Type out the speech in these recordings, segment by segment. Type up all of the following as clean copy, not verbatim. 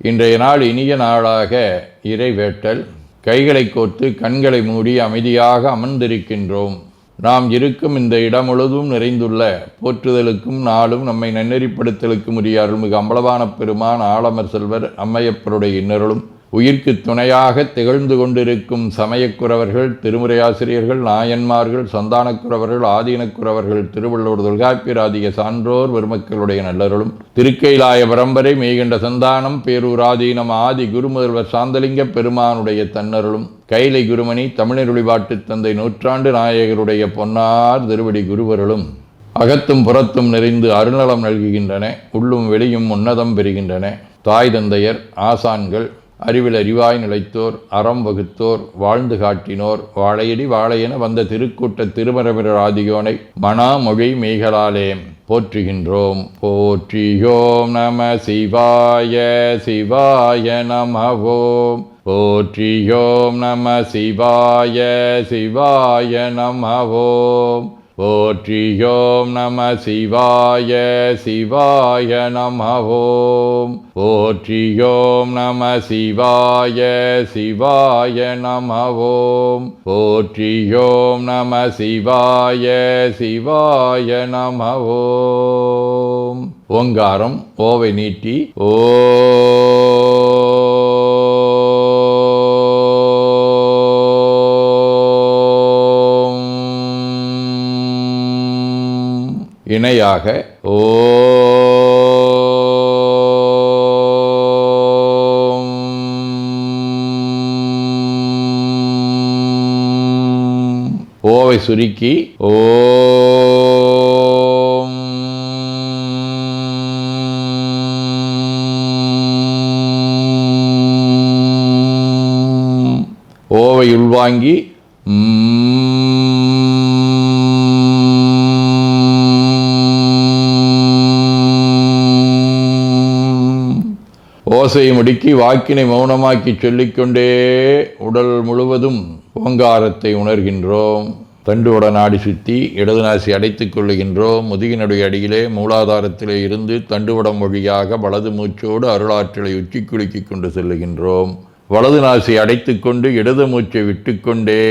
இன்றைய நாள் இனிய நாளாக இறைவேட்டல். கைகளை கோர்த்து கண்களை மூடி அமைதியாக அமர்ந்திருக்கின்றோம். நாம் இருக்கும் இந்த இடம் முழுதும் நிறைந்துள்ள போற்றுதலுக்கும் நாளும் நம்மை நன்னெறிப்படுத்தலுக்கும் உரிய அருள்மிகு அம்பலவான பெருமான் ஆலமர் செல்வர் அம்மையப்பருடைய இன்னருளும் உயிர்க்கு துணையாக திகழ்ந்து கொண்டிருக்கும் சமயக்குறவர்கள், திருமுறையாசிரியர்கள், நாயன்மார்கள், சந்தானக்குறவர்கள், ஆதீனக்குறவர்கள், திருவள்ளுவர் தொல்காப்பியராதிய சான்றோர் பெருமக்களுடைய நல்லருளும் திருக்கைலாய பரம்பரை மெய்கண்ட சந்தானம் பேரூராதீனம் ஆதி குருமுதல்வர் சாந்தலிங்க பெருமானுடைய தன்னருளும் கைலை குருமணி தமிழருளிபாட்டு தந்தை நூற்றாண்டு நாயகருடைய பொன்னார் திருவடி குருவருளும் அகத்தும் புறத்தும் நிறைந்து அருநலம் நல்குகின்றன. உள்ளும் வெளியும் உன்னதம் பெறுகின்றன. தாய் தந்தையர், ஆசான்கள், அறிவில் அறிவாய் நிலைத்தோர், அறம் வகுத்தோர், வாழ்ந்து காட்டினோர், வாழையடி வாழையென வந்த திருக்கூட்ட திருமரபிரர் ஆதியோனை மனாமொழி மெய்களாலே போற்றுகின்றோம். போற்றியோம் நம சிவாய சிவாய நமவோம். போற்றியோம் நம சிவாய சிவாய நமவோம். போற்றியோம் நம சிவாய சிவாய நமவோம். போற்றியோம் நம சிவாய சிவாய நமவோம். போற்றியோம் நம சிவாய சிவாய நமவோம். ஓங்காரம் ஓவை நீட்டி ஓ இணையாக ஓம். ஓவை சுருக்கி ஓம். ஓவை உள்வாங்கி ஓசையை முடுக்கி வாக்கினை மௌனமாக்கி சொல்லிக்கொண்டே உடல் முழுவதும் ஓங்காரத்தை உணர்கின்றோம். தண்டுவட நாடி சுற்றி இடது நாசி அடைத்துக் கொள்ளுகின்றோம். முதுகினுடைய அடியிலே மூலாதாரத்திலே இருந்து தண்டுவடம் வழியாக வலது மூச்சோடு அருளாற்றலை உச்சி குலுக்கி கொண்டு செல்லுகின்றோம். வலது நாசி அடைத்து கொண்டு இடது மூச்சை விட்டுக்கொண்டே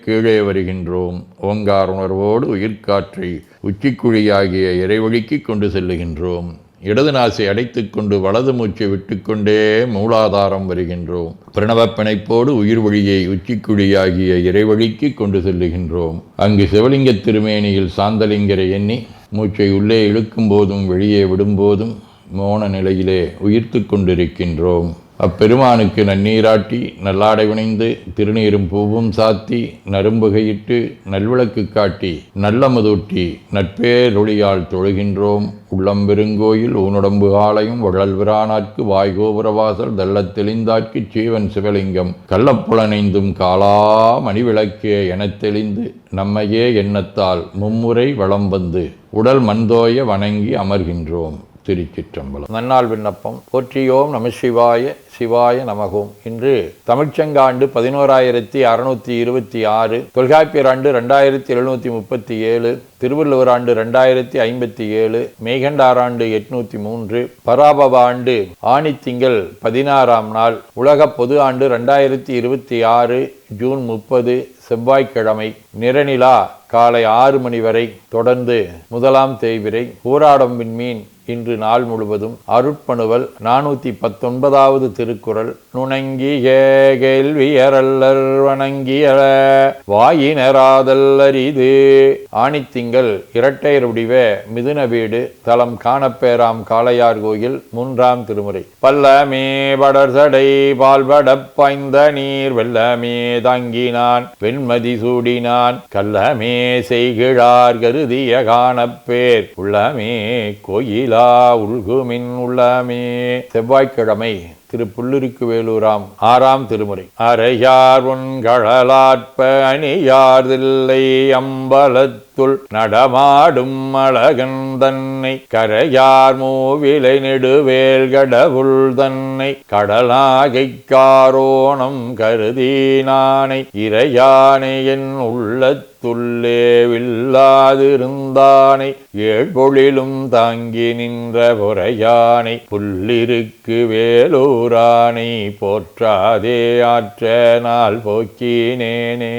கீழே வருகின்றோம். ஓங்கார உணர்வோடு உயிர்காற்றை உச்சிக்குழியாகிய இறைவழிக்கு கொண்டு செல்லுகின்றோம். இடது நாசை அடைத்து கொண்டு வலது மூச்சை விட்டுக்கொண்டே மூலாதாரம் வருகின்றோம். பிரணவ பிணைப்போடு உயிர் வழியை உச்சிக்குழியாகிய இறைவழிக்கு கொண்டு செல்லுகின்றோம். அங்கு சிவலிங்க திருமேனியில் சாந்தலிங்கரை எண்ணி மூச்சை உள்ளே இழுக்கும் போதும் வெளியே விடும்போதும் மோன நிலையிலே உயிர்த்து கொண்டிருக்கின்றோம். அப்பெருமானுக்கு நன்னீராட்டி நல்லாடை வினைந்து திருநீரும் பூவும் சாத்தி நரும்புகையிட்டு நல்விளக்கு காட்டி நல்லமுதூட்டி நட்பேரொளியால் தொழுகின்றோம். உள்ளம் பெருங்கோயில் ஊனுடம்பு ஆலயம் வள்ளல்விரானார்க்கு வாய்கோபுரவாசல் தெள்ளத் தெளிந்தார்க்கு சீவன் சிவலிங்கம் கள்ளப்புலனைந்தும் காலா மணிவிளக்கே எனத் தெளிந்து நம்மையே எண்ணத்தால் மும்முறை வளம் வந்து உடல் மண்தோய வணங்கி அமர்கின்றோம். திருச்சிற்றம்பலம். நன்னாள் விண்ணப்பம். போற்றியோம் நம சிவாய சிவாய நமகோம். இன்று தமிழ்ச்சங்காண்டு 11626, தொல்காப்பியர் ஆண்டு 2737, திருவள்ளுவர் ஆண்டு 2057, மெய்கண்டார் ஆண்டு 803, பராபவ ஆண்டு ஆணித்திங்கள் 16ஆம் நாள், உலக பொது ஆண்டு 2026 ஜூன் 30 செவ்வாய்க்கிழமை. நிறநிலா காலை 6 மணி வரை. தொடர்ந்து முதலாம் தேய்பிறை. ஊராடம் விண்மீன். இன்று நாள் முழுவதும் அருட்பணுவல் 419வது திருக்குறள். நுணங்கிய கேள்வியரல்லர் வணங்கிய வாயினராதல் அரிது. ஆணித்திங்கள் இரட்டையர் உடிவ மிதுன வீடு. தலம் காணப்பேராம் காளையார் கோயில். 3ஆம் திருமுறை. பல்லமே படர்சடை பால்படப் பாய்ந்த நீர் வெள்ளமே தாங்கினான் வெண்மதி சூடினான் கல்லமே செய்கிழார் கருதிய காணப்பேர் உள்ளமே கோயிலா உள்குமின் உள்ளமே. செவ்வாய்க்கிழமை. திரு புல்லுருக்கு வேலூராம் 6ஆம் திருமுறை. அறையார் உண்கழலாற்ப அணியார்தில்லை அம்பலத்துள் நடமாடும் அழகன் தன்னை கரையார் மூவிலை நெடுவேல் கடவுள் தன்னை கடலாகைக் காரோணம் கருதி நானை இறையானை என் உள்ளத்து உள்ளத்துள்ளே வில்லாதிருந்தானை ஏழ்பொழிலும் தாங்கி நின்ற பொறையானை புல்லிருக்கு வேலூரானை போற்றாதே ஆற்ற நாள் போக்கினேனே.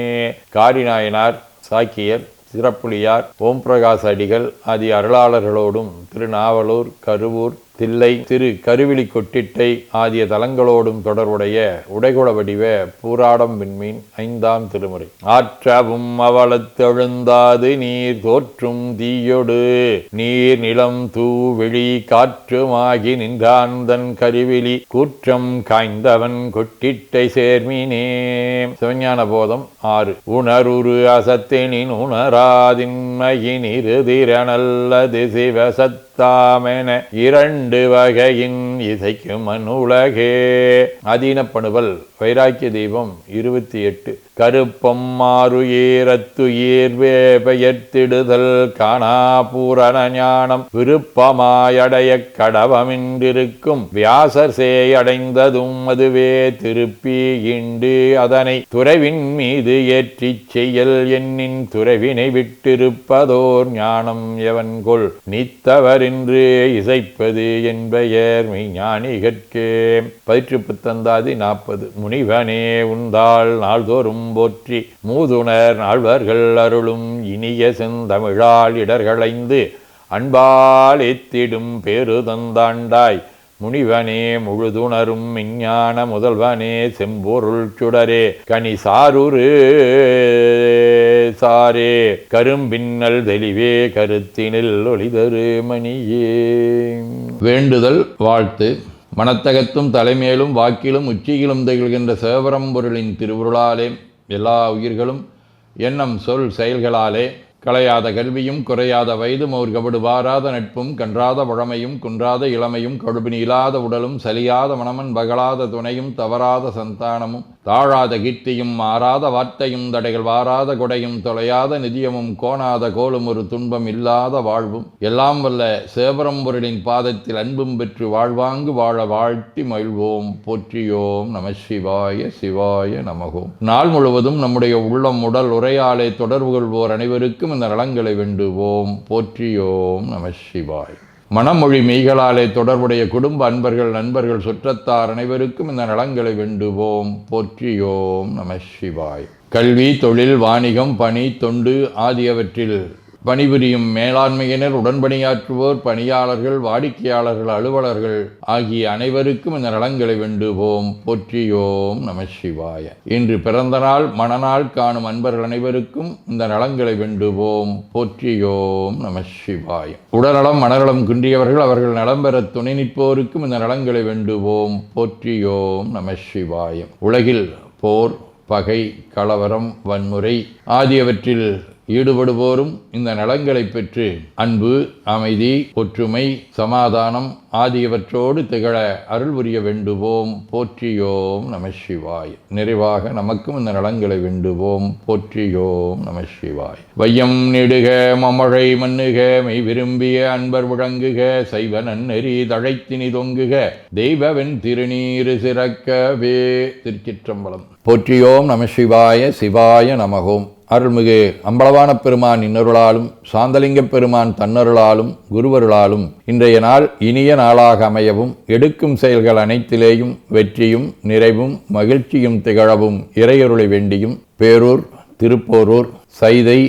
காரிநாயனார், சாக்கியர், சிறப்புலியார், ஓம் பிரகாச அடிகள் ஆதி அருளாளர்களோடும் திருநாவலூர், கருவூர், தில்லை, திரு கருவிழி கொட்டிட்டை ஆகிய தலங்களோடும் தொடர்புடைய உடைகுல வடிவ பூராடம் விண்மீன் 5ஆம் திருமுறை. ஆற்றவும் அவலத்தெழுந்தாது நீர் தோற்றும் தீயொடு நீர் நிலம் தூவெளி காற்றுமாகி நின்றாந்தன் கருவிழி கூற்றம் காய்ந்தவன் கொட்டிட்டை சேர்மினே. சிவஞான போதம் 6. உணருரு அசத்தினின் உணராதின்மையின் இருதிரனல்லது சிவசத்தாமென 2 வகையின் இசைக்கும் மனுலகே. அதீனப்பணுவல் வைராக்கிய தீபம் 28. கருப்பம் மாறுயேரத்துயேர் பெயர்த்திடுதல் காணா பூரண ஞானம் விருப்பமாயடைய கடவமின்றிருக்கும் வியாசர் சேயடைந்ததும் அதுவே திருப்பி இண்டு அதனை துறவின் மீது ஏற்றிச் செய்யல் எண்ணின் துறவினை விட்டிருப்பதோர் ஞானம் எவன்கொள் நீத்தவரின்று இசைப்பது என்பெயர் மெய்ஞானிகட்கே. 18 40. முனிவனே உந்தாள் நாள்தோறும் போற்றி மூதுணர் நால்வர்கள் அருளும் இனிய செந்தமிழால் இடர்களைந்து அன்பால் எத்திடும் பேரு தந்தாண்டாய் முனிவனே முழுதுணரும் விஞ்ஞான முதல்வனே செம்பொருள் சுடரே கனி சாருரு சாரே கரும்பின்னல் தெளிவே கருத்தினில் ஒளிதரு மணியே. வேண்டுதல் வாழ்த்து. மனத்தகத்தும் தலைமேலும் வாக்கிலும் உச்சியிலும் திகழ்கின்ற சிவபரம்பொருளின் திருவுருளாலே எல்லா உயிர்களும் எண்ணம் சொல் செயல்களாலே களையாத கல்வியும் குறையாத வயதும் ஒரு கபடு வாராத நட்பும் கன்றாத பழமையும் குன்றாத இளமையும் கடுபினி இல்லாத உடலும் சலியாத மனமன் பகலாத துணையும் தவறாத சந்தானமும் தாழாத கீர்த்தியும் மாறாத வார்த்தையும் தடைகள் வாராத கொடையும் தொலையாத நிதியமும் கோணாத கோலும் ஒரு துன்பம் இல்லாத வாழ்வும் எல்லாம் வல்ல சிவபரம்பொருளின் பாதத்தில் அன்பும் பெற்று வாழ்வாங்கு வாழ வாழ்த்தி மகிழ்வோம். போற்றியோம் நம சிவாய சிவாய நமகோம். நாள் முழுவதும் நம்முடைய உள்ளம் உடல் உரையாலே தொடர்பு கொள்வோர் அனைவருக்கும் இந்த நலங்களை வேண்டுவோம். போற்றியோம் நம சிவாய். மனமொழி மெய்களாலே தொடர்புடைய குடும்ப அன்பர்கள், நண்பர்கள், சுற்றத்தார் அனைவருக்கும் இந்த நலங்களை வேண்டுவோம். போற்றியோம் நம சிவாய். கல்வி, தொழில், வாணிகம், பணி, தொண்டு ஆகியவற்றில் பணிபுரியும் மேலாண்மையினர், உடன்பணியாற்றுவோர், பணியாளர்கள், வாடிக்கையாளர்கள், அலுவலர்கள் ஆகிய அனைவருக்கும் இந்த நலங்களை வேண்டுவோம். போற்றியோம் நம சிவாய. இன்று பிறந்த நாள், மணநாள் காணும் அன்பர்கள் அனைவருக்கும் இந்த நலங்களை வேண்டுவோம். போற்றியோம் நம சிவாய. உடல்நலம், மனநலம் குன்றியவர்கள் அவர்கள் நலம் பெற துணை நிற்போருக்கும் இந்த நலங்களை வேண்டுவோம். போற்றியோம் நம சிவாய. உலகில் போர், பகை, கலவரம், வன்முறை ஆகியவற்றில் ஈடுபடுவோரும் இந்த நலங்களை பெற்று அன்பு, அமைதி, ஒற்றுமை, சமாதானம் ஆகியவற்றோடு திகழ அருள் புரிய வேண்டுவோம். போற்றியோம் நம சிவாய். நிறைவாக நமக்கும் இந்த நலங்களை வேண்டுவோம். போற்றியோம் நம சிவாய். வையம் நெடுக மமழை மண்ணுக மெய் விரும்பிய அன்பர் முழங்குக சைவ நன்னெறி தழைத்தினி தொங்குக தெய்வவென் திருநீரு சிறக்கவே. திருச்சிற்றம்பலம். போற்றியோம் நம சிவாய சிவாய நமகோம். அருள்மிகு அம்பலவான பெருமான் இன்னருளாலும் சாந்தலிங்க பெருமான் தன்னருளாலும் குருவருளாலும் இன்றைய நாள் இனிய நாளாக அமையவும் எடுக்கும் செயல்கள் அனைத்திலேயும் வெற்றியும் நிறைவும் மகிழ்ச்சியும் திகழவும் இறையருளை வேண்டியும் பேரூர், திருப்போரூர், சைதை,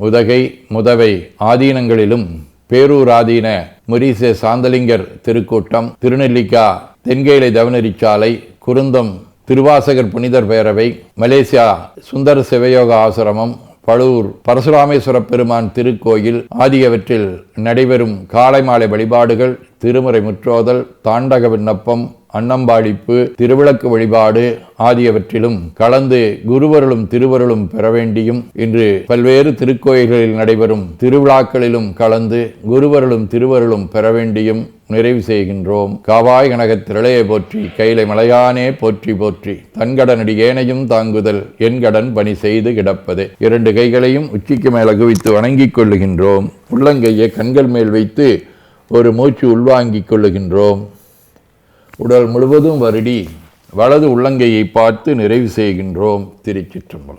உதகை, முதவை ஆதீனங்களிலும் பேரூர் ஆதீன முரீச சாந்தலிங்கர் திருக்கூட்டம், திருநெல்லிக்கா தென்கேலை தவநெறிச்சாலை, குருந்தம் திருவாசகர் புனிதர் பேரவை, மலேசியா சுந்தர சிவயோக ஆசிரமம், பழூர் பரசுராமேஸ்வர பெருமான் திருக்கோயில் ஆகியவற்றில் நடைபெறும் காலை மாலை வழிபாடுகள், திருமுறை முற்றோதல், தாண்டக விண்ணப்பம், அன்னம்பாடிப்பு, திருவிளக்கு வழிபாடு ஆகியவற்றிலும் கலந்து குருவருளும் திருவருளும் பெற வேண்டியும் இன்று பல்வேறு திருக்கோயில்களில் நடைபெறும் திருவிழாக்களிலும் கலந்து குருவருளும் திருவருளும் பெற வேண்டியும் நிறைவு செய்கின்றோம். காவாய் கனகத் திரளையை போற்றி கைலை மலையானே போற்றி போற்றி தன்கடனடி ஏனையும் தாங்குதல் என் கடன் பணி செய்து கிடப்பது. 2 கைகளையும் உச்சிக்கு மேல் குவித்து வணங்கிக் கொள்ளுகின்றோம். உள்ளங்கையை கண்கள் மேல் வைத்து ஒரு மூச்சு உள்வாங்கிக் கொள்ளுகின்றோம். உடல் முழுவதும் வருடி வலது உள்ளங்கையை பார்த்து நிறைவு செய்கின்றோம். திருச்சிற்றம்பலம்.